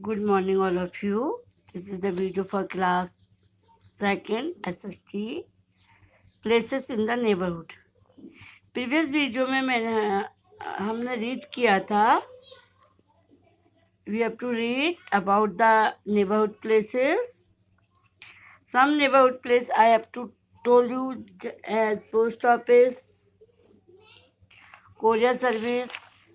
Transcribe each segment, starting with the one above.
Good morning, all of you. This is the video for class 2nd SST Places in the Neighborhood. Previous video में हमने read किया था. We have to read about the neighborhood places. Some neighborhood place I have to told you as post office, courier service,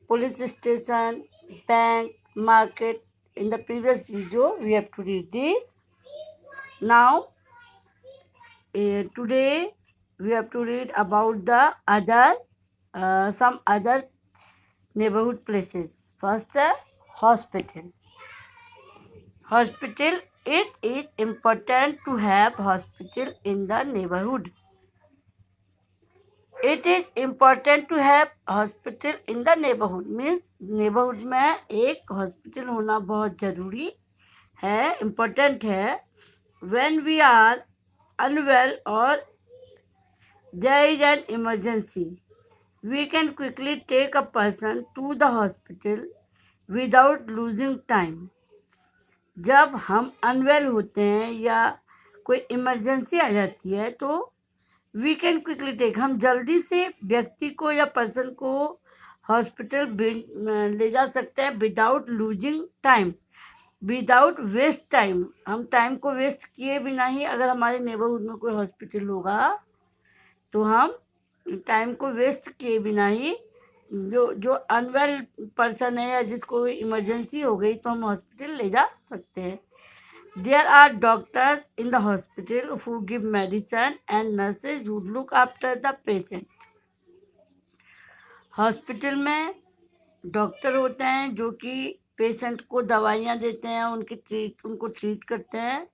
police station, bank, market. In the previous video, we have to read this. Now, today we have to read about the some other neighborhood places. First, the hospital. Hospital. It is important to have hospital in the neighborhood. It is important to have hospital in the neighborhood. Means neighborhood में एक hospital होना बहुत जरूरी है, important है. When we are unwell or there is an emergency, we can quickly take a person to the hospital without losing time. जब हम unwell होते हैं या कोई इमरजेंसी आ जाती है तो वी कैन क्विकली टेक, हम जल्दी से व्यक्ति को या पर्सन को हॉस्पिटल ले जा सकते हैं without losing time, without waste time. हम टाइम को वेस्ट किए बिना ही अगर हमारे नेबरहुड में कोई हॉस्पिटल होगा तो हम टाइम को वेस्ट किए बिना ही जो अनवेल पर्सन है या जिसको इमरजेंसी हो गई तो हम हॉस्पिटल ले जा सकते हैं. There are doctors in the hospital who give medicine and nurses who look after the patient. Hospital में डॉक्टर होते हैं जो कि पेशेंट को दवाइयाँ देते हैं, उनको ट्रीट करते हैं,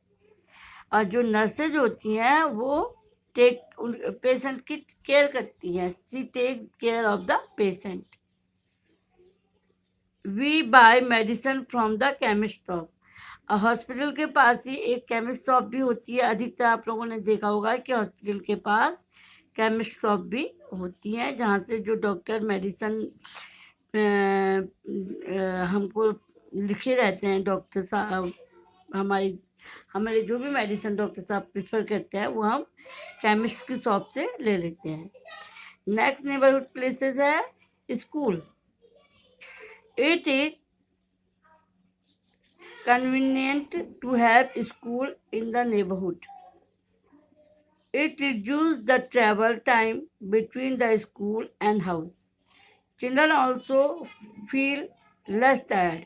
और जो नर्सेज होती हैं वो पेशेंट की केयर करती है. She take care of the patient. We buy medicine from the chemist shop. Hospital के पास ही एक केमिस्ट शॉप भी होती है. अधिकतर आप लोगों ने देखा होगा कि हॉस्पिटल के पास केमिस्ट शॉप भी होती है जहाँ से जो डॉक्टर मेडिसिन हमको लिखे रहते हैं. डॉक्टर साहब हमारे जो भी मेडिसिन डॉक्टर साहब प्रेफर करते हैं वो हम केमिस्ट की शॉप से ले लेते हैं. नेक्स्ट नेबरहुड प्लेसेस है school. It is convenient to have school in the neighborhood. It reduces the travel time between the school and house. Children also feel less tired.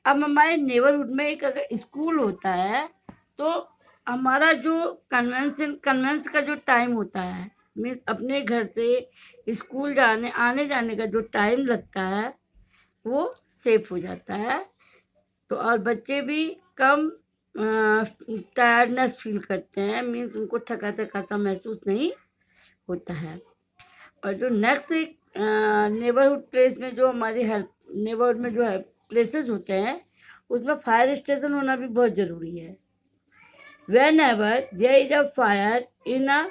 अब हमारे नेबरहुड में एक अगर स्कूल होता है तो हमारा जो कन्वेंस का जो टाइम होता है, मीन्स अपने घर से स्कूल आने जाने का जो टाइम लगता है वो सेफ हो जाता है. तो और बच्चे भी कम टायर्डनेस फील करते हैं, मीन्स उनको थका सा महसूस नहीं होता है. और जो नेक्स्ट एक नेबरहुड प्लेस में जो हमारी हेल्प नेबरहुड में जो है प्लेसेस होते हैं उसमें फायर स्टेशन होना भी बहुत ज़रूरी है. Whenever there is a fire in a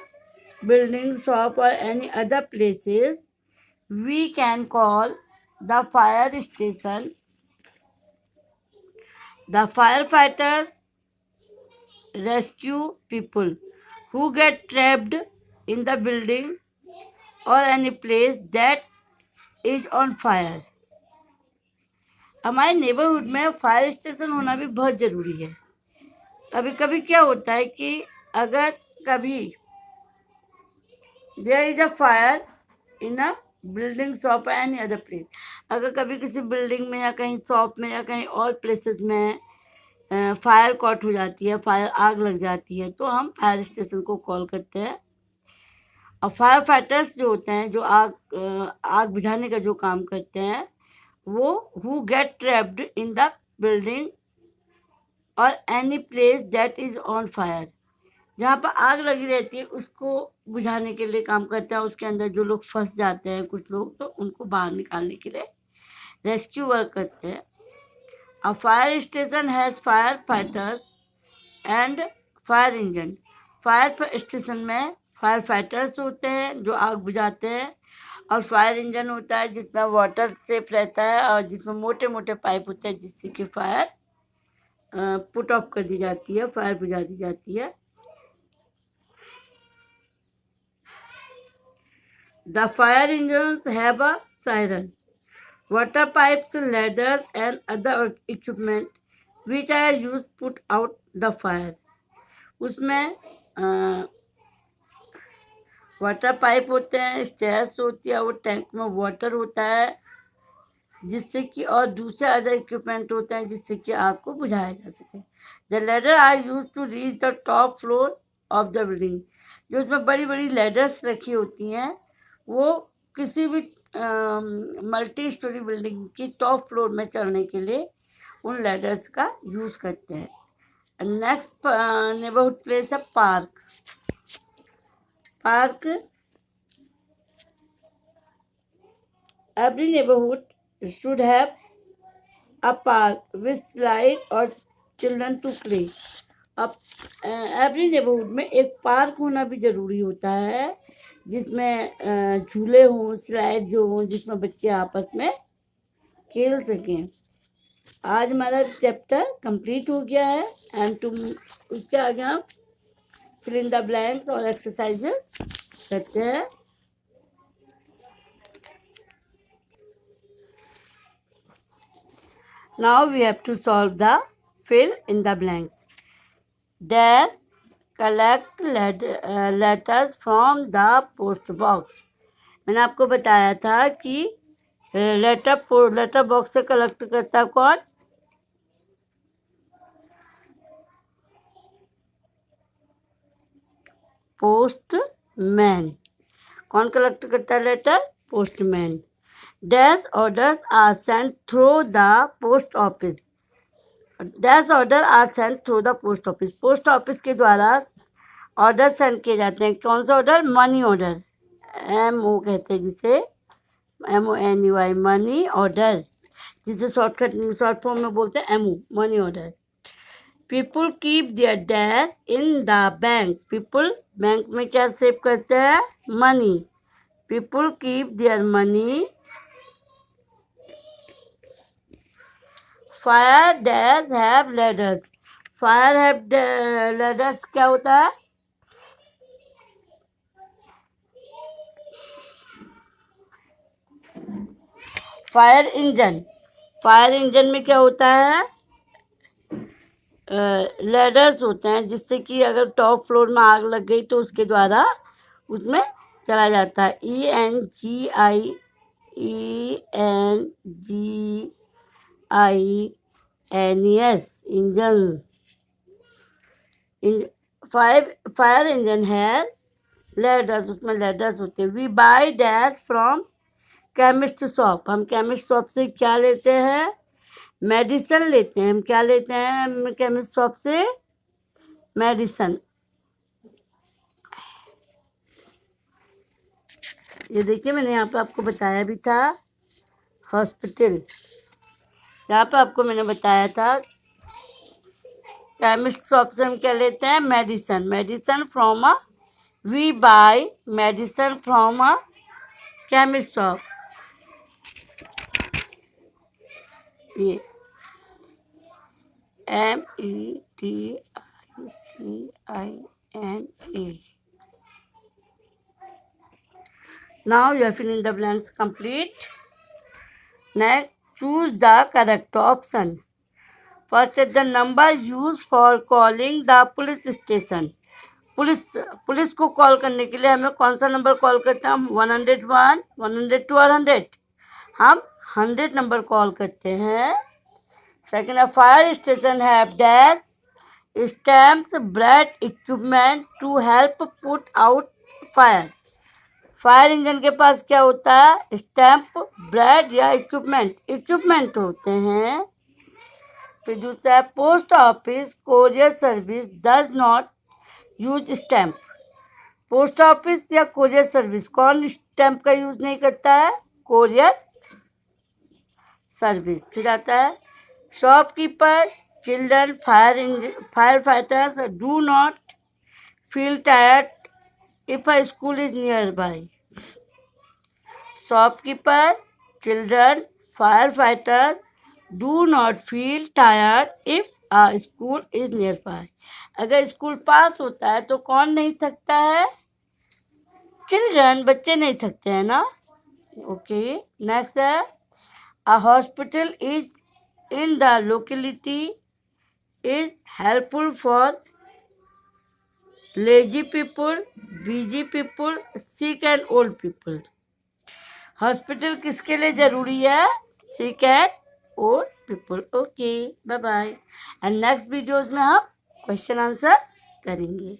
building, shop और any other places, we can call the fire station. The firefighters rescue people who get trapped in the building or any place that is on fire. हमारे neighbourhood में fire station होना भी बहुत ज़रूरी है. कभी कभी क्या होता है कि अगर कभी there is a fire in a building, shop any other place, अगर कभी किसी बिल्डिंग में या कहीं शॉप में या कहीं और प्लेसेस में फायर कॉट हो जाती है, फायर आग लग जाती है, तो हम फायर स्टेशन को कॉल करते हैं. और फायर फाइटर्स जो होते हैं जो आग बुझाने का जो काम करते हैं वो who get trapped in the building और any place that is on fire. जहाँ पर आग लगी रहती है उसको बुझाने के लिए काम करता है. उसके अंदर जो लोग फंस जाते हैं कुछ लोग, तो उनको बाहर निकालने के लिए रेस्क्यू वर्क करते हैं. A fire station has fire fighters and fire engine. Fire station में फायर फाइटर्स होते हैं जो आग बुझाते हैं, और फायर इंजन होता है जिसमें वाटर सेफ रहता है और जिसमें मोटे मोटे पाइप होते हैं जिससे कि फायर पुट ऑफ कर दी जाती है, फायर बुझा दी जाती है। The fire engines have a siren, water pipes, ladders and other equipment which are used put out the fire। उसमें वाटर पाइप होते हैं, स्टेयर्स होती है, वो टैंक में वाटर होता है जिससे कि, और दूसरे अदर इक्विपमेंट होते हैं जिससे कि आग को बुझाया जा सके। The ladder are use to reach the top floor of the building. जो उसमें बड़ी बड़ी लेडर्स रखी होती हैं वो किसी भी मल्टी स्टोरी बिल्डिंग की टॉप फ्लोर में चढ़ने के लिए उन लेडर्स का यूज़ करते हैं। नेक्स्ट नेबरहुड प्लेस है park. Park, every neighbourhood should have a park with slide और चिल्ड्रन टू प्ले। अब एवरी नेबरहुड में एक पार्क होना भी ज़रूरी होता है जिसमें झूले हों, स्लाइड जो हों, जिसमें बच्चे आपस में खेल सकें। आज हमारा चैप्टर कंप्लीट हो गया है एंड टू उसके आगे हम फिल इन द ब्लैंक्स और एक्सरसाइजेस करते हैं। Now we have to solve the fill in the blanks. Dash collect letters from the post box. मैंने आपको बताया था कि लेटर बॉक्स से कलेक्ट करता है कौन? पोस्टमैन। कौन कलेक्ट करता है letter? Postman. Dash orders are sent through the post office. Dash order are sent through the post office. Post office के द्वारा ऑर्डर सेंड किए जाते हैं। कौन सा ऑर्डर? मनी ऑर्डर, MO कहते हैं जिसे, MONEY, मनी ऑर्डर, जिसे शॉर्ट फॉर्म में बोलते हैं MO, money order. People keep their dash in the bank. People bank में क्या सेव करते हैं? Money. People keep their money. Fire dash have ladders. Fire have ladders क्या होता है? Fire engine. फायर इंजन में क्या होता है? लेडर्स होते हैं जिससे कि अगर टॉप फ्लोर में आग लग गई तो उसके द्वारा उसमें चला जाता है। ENGINES, engine. फायर इंजन है लेडर्स, उसमें लेडर्स होते हैं। We buy dash from chemist shop. हम केमिस्ट शॉप से क्या लेते हैं? मेडिसिन लेते हैं। हम क्या लेते हैं केमिस्ट शॉप से? मेडिसिन। ये देखिए मैंने यहाँ पे आपको बताया भी था हॉस्पिटल। यहाँ पे आपको मैंने बताया था केमिस्ट शॉप से हम क्या लेते हैं? Medicine. Medicine from a, we buy medicine from a chemist shop. ये MEDICINE। Now you are filling the blanks complete. Next, choose the correct option. First is the number used for calling the police station. Police को call करने के लिए हमें कौन सा number call करते हैं? हम 101, 102 और 100। हम 100 नंबर कॉल करते हैं। सेकेंड है fire station have dash stamps, bread, equipment to help put out fire. Fire engine के पास क्या होता है? स्टैम्प, ब्रेड या इक्विपमेंट होते हैं। फिर दूसरा है post office courier service does not use stamp. Post office या कोरियर सर्विस कौन स्टैम्प का यूज नहीं करता है? Courier service. फिर आता है shopkeeper, children, fire fighters do not feel tired if a school is near by. Shopkeeper, children, fire fighters do not feel tired if a school is near by. अगर school पास होता है तो कौन नहीं थकता है? चिल्ड्रन, बच्चे नहीं थकते हैं ना। ओके, नेक्स्ट है a hospital is in the locality is helpful for lazy people, busy people, sick and old people. Hospital किसके लिए जरूरी है? Sick and old people. Okay, bye bye. And next videos में हम क्वेश्चन आंसर करेंगे।